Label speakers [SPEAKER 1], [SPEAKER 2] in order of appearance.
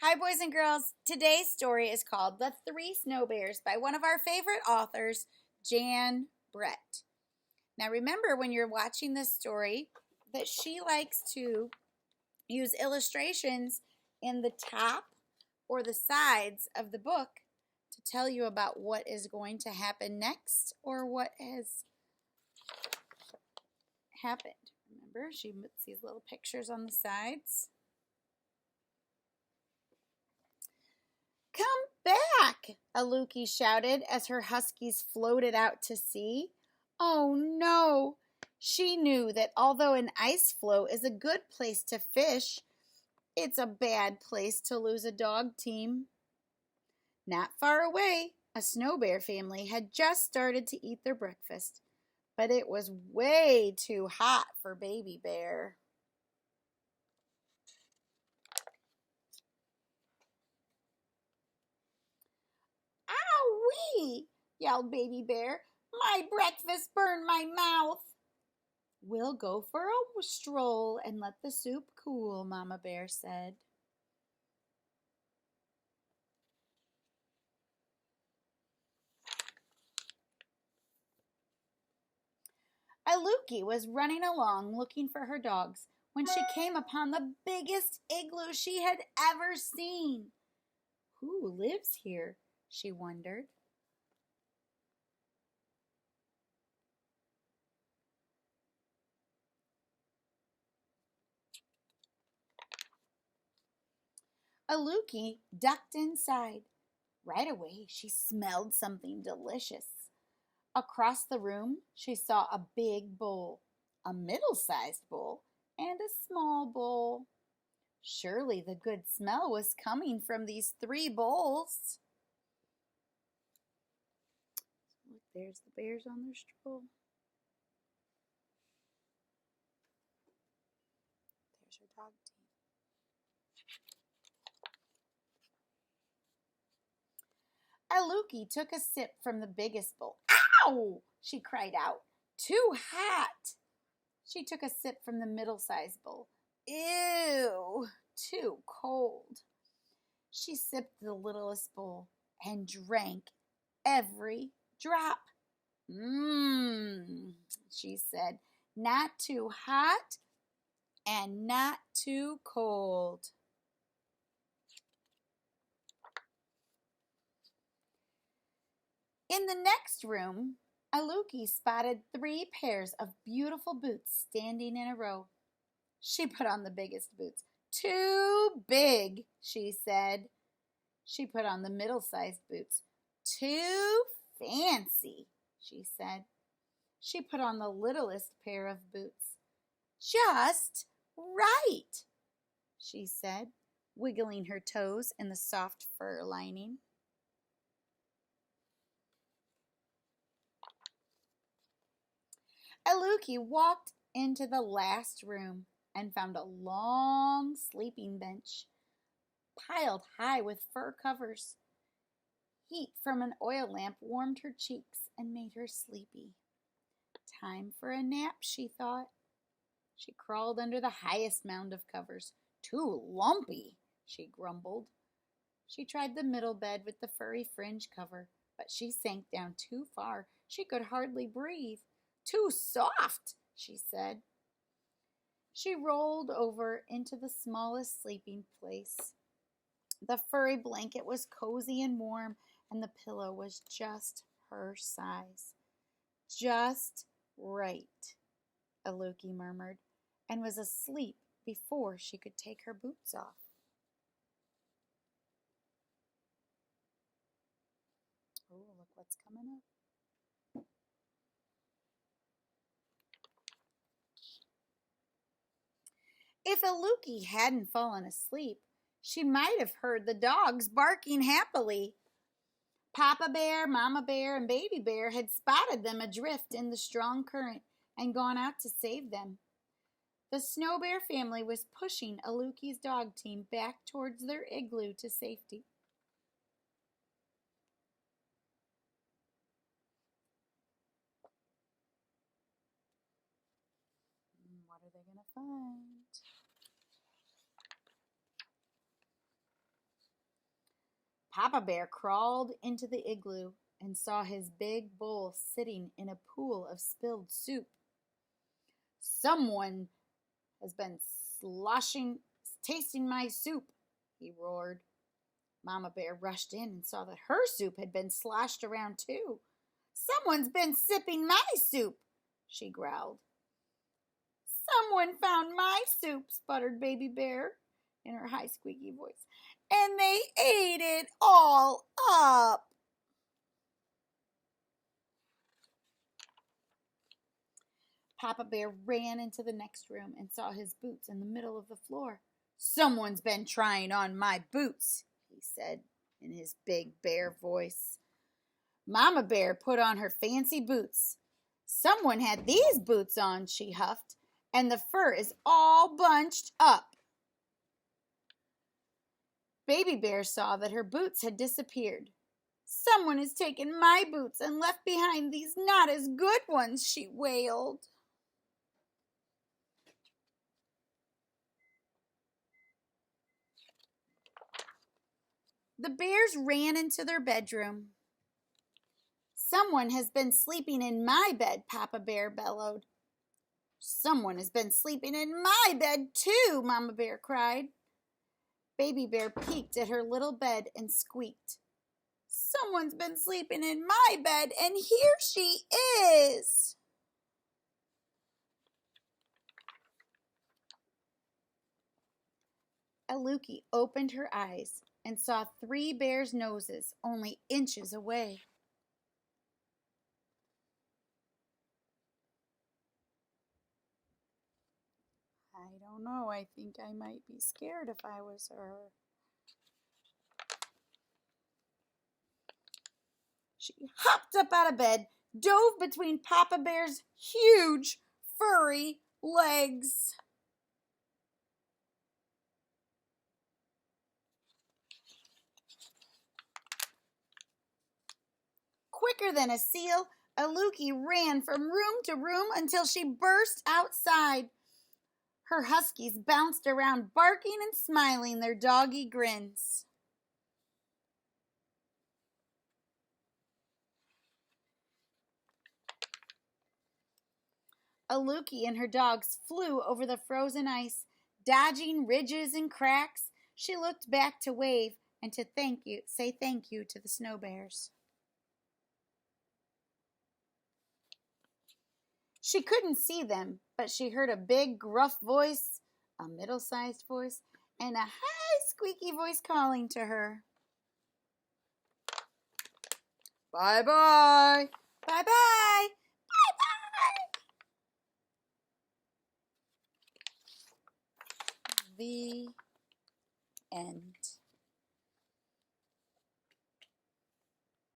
[SPEAKER 1] Hi, boys and girls. Today's story is called The Three Snow Bears by one of our favorite authors, Jan Brett. Now, remember when you're watching this story that she likes to use illustrations in the top or the sides of the book to tell you about what is going to happen next or what has happened. Remember, she puts these little pictures on the sides. Come back, Aluki shouted as her huskies floated out to sea. Oh no! She knew that although an ice floe is a good place to fish, it's a bad place to lose a dog team. Not far away, a snow bear family had just started to eat their breakfast, but it was way too hot for Baby Bear. Ow-wee! Yelled Baby Bear. My breakfast burned my mouth. We'll go for a stroll and let the soup cool, Mama Bear said. Aluki was running along looking for her dogs when she came upon the biggest igloo she had ever seen. Who lives here? She wondered. Aluki ducked inside. Right away, she smelled something delicious. Across the room, she saw a big bowl, a middle-sized bowl, and a small bowl. Surely the good smell was coming from these three bowls. Look, there's the bears on their stroll. There's her dog team. Aluki took a sip from the biggest bowl. Ow! She cried out. Too hot! She took a sip from the middle-sized bowl. Ew! Too cold. She sipped the littlest bowl and drank every drop. Mmm, she said. Not too hot and not too cold. In the next room, Aluki spotted three pairs of beautiful boots standing in a row. She put on the biggest boots. Too big, she said. She put on the middle-sized boots. Too fancy, she said. She put on the littlest pair of boots. Just right, she said, wiggling her toes in the soft fur lining. Aluki walked into the last room and found a long sleeping bench piled high with fur covers. Heat from an oil lamp warmed her cheeks and made her sleepy. Time for a nap, she thought. She crawled under the highest mound of covers. Too lumpy, she grumbled. She tried the middle bed with the furry fringe cover, but she sank down too far. She could hardly breathe. Too soft, she said. She rolled over into the smallest sleeping place. The furry blanket was cozy and warm, and the pillow was just her size. Just right, Aluki murmured, and was asleep before she could take her boots off. Oh, look what's coming up. If Aluki hadn't fallen asleep, she might have heard the dogs barking happily. Papa Bear, Mama Bear, and Baby Bear had spotted them adrift in the strong current and gone out to save them. The Snow Bear family was pushing Aluki's dog team back towards their igloo to safety. What are they going to find? Papa Bear crawled into the igloo and saw his big bowl sitting in a pool of spilled soup. "Someone has been tasting my soup," he roared. Mama Bear rushed in and saw that her soup had been sloshed around too. "Someone's been sipping my soup," she growled. "Someone found my soup," sputtered Baby Bear in her high squeaky voice, "and they ate it all up." Papa Bear ran into the next room and saw his boots in the middle of the floor. "Someone's been trying on my boots," he said in his big bear voice. Mama Bear put on her fancy boots. "Someone had these boots on," she huffed, "and the fur is all bunched up." Baby Bear saw that her boots had disappeared. "Someone has taken my boots and left behind these not as good ones," she wailed. The bears ran into their bedroom. "Someone has been sleeping in my bed," Papa Bear bellowed. "Someone has been sleeping in my bed too," Mama Bear cried. Baby Bear peeked at her little bed and squeaked. "Someone's been sleeping in my bed, and here she is." Aluki opened her eyes and saw 3 bears' noses only inches away. "I don't know. I think I might be scared if I was her." She hopped up out of bed, dove between Papa Bear's huge, furry legs. Quicker than a seal, Aluki ran from room to room until she burst outside. Her huskies bounced around, barking and smiling their doggy grins. Aluki and her dogs flew over the frozen ice, dodging ridges and cracks. She looked back to wave and to say thank you to the snow bears. She couldn't see them, but she heard a big, gruff voice, a middle-sized voice, and a high, squeaky voice calling to her. "Bye-bye. Bye-bye. Bye-bye." The end.